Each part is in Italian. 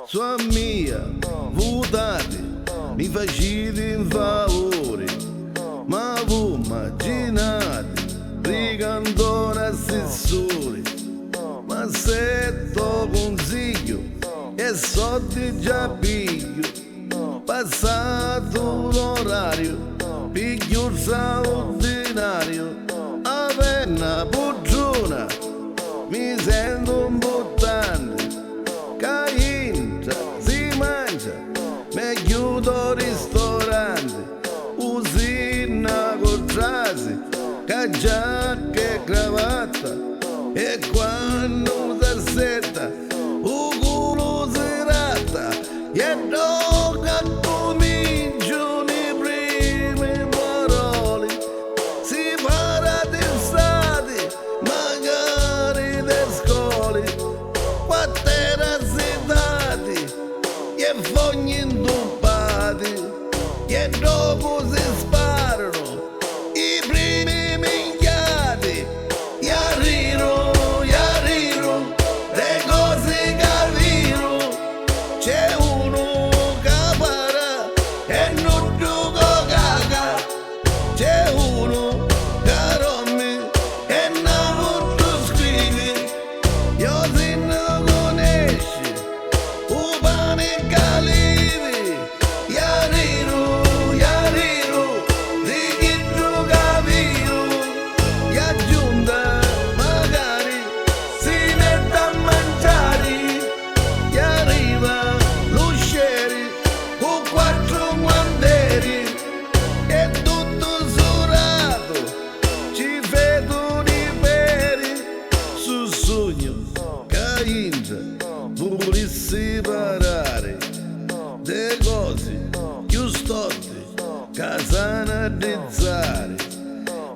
Sua mia, votate, mi facete un favore, ma voi immaginate, brigandone assessore, ma se to consiglio e soldi già piglio, passato l'orario, piglio il straordinario, a penna puggiona, mi sento un bottante, che entra, si mangia, meglio do ristorante, usina con trasi, che giacca e cravatta, e quando si assetta, il culo si ratta, e dopo cominciano i primi parole, si parla di stati, magari di scuole, quattro sedati, e fogni intoppati, e dopo si sparano i primi minchiati, e arrivo, le cose capiro, c'è uno che para e non gioco caga, c'è uno che rompe e non molto scrive, io se non conosci, un pane calivi, e arrivo, di chi gioca viro, e aggiunta magari si mette a mangiare, e arriva l'usciere con quattro guanteri, e tutto surato, ci vedo i peri, sul sogno che entra, volessi parare, de cose più storte, che sanno analizzare,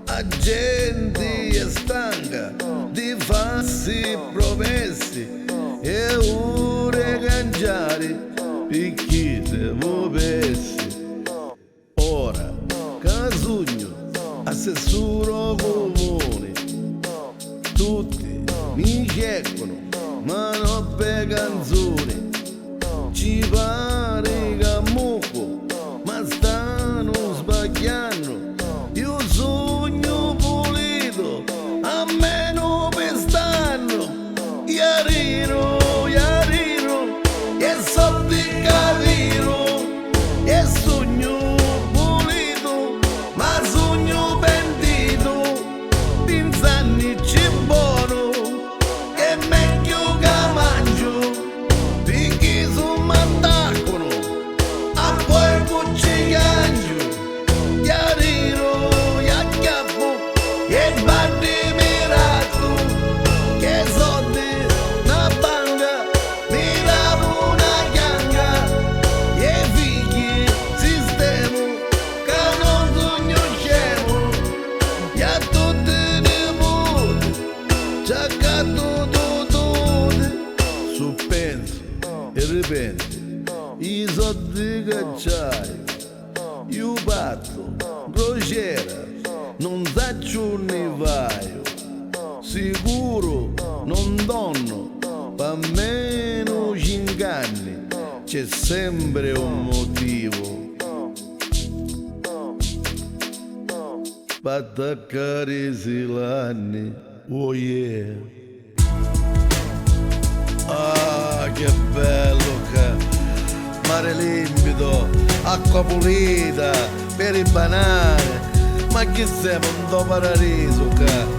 a gente è stanca di farsi promesse e ore cangiare perché se muovessi. Ora che sogno assessore comune, tutti mi cercano ma non per canzoni, ci pare che muco ma stanno sbagliando, io sogno pulito a meno pestano, e arrivo, e so di capiro, e sogno pulito ma sogno pentito, pinzanni ci buono, e meglio che mangio, perché sono m'attaccano, a poi cucci cangio, e arrivo, e acchiappo, e batti mirato, che soldi na banca, mi lavo una chianga, e figli sistemo, che non sogno scemo, e a tutti i nipoti, c'ha gatto su penso e ripenso, i soldi che c'hai, io batto, crociera, non faccio ne vaio, sicuro non donno, per meno 5 anni, c'è sempre un motivo, per attaccare l'anni, oh yeah. Ah, che bello che mare limpido, acqua pulita, per i banane, ma che siamo un do paradiso che.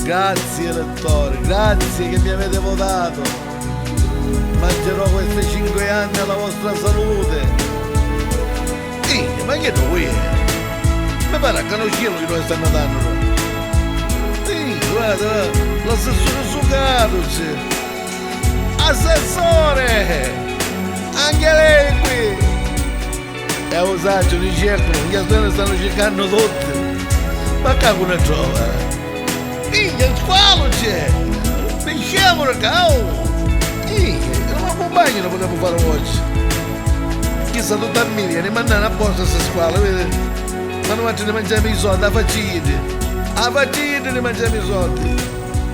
Grazie elettori, grazie che mi avete votato, mangerò questi 5 anni alla vostra salute. Ma che qui? Mi pare che non cielo che noi stanno dando. Guarda, l'assessore Sugato c'è. Assessore, anche lei qui, e lo saggio di cercano, gli altri stanno cercando tutti, ma che ne trova? Il squalo c'è, diciamo ragazzi, non compagno lo potevo fare oggi, chissà tutta a mille, ne mandano a posto questa squalo, vedi? Ma non mangiano di mangiare i soldi, a faccite di mangiare i soldi,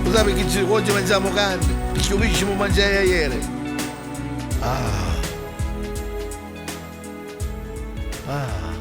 lo sai perché oggi mangiamo carne? Ci dovessimo mangiare ieri. Ah. Ah.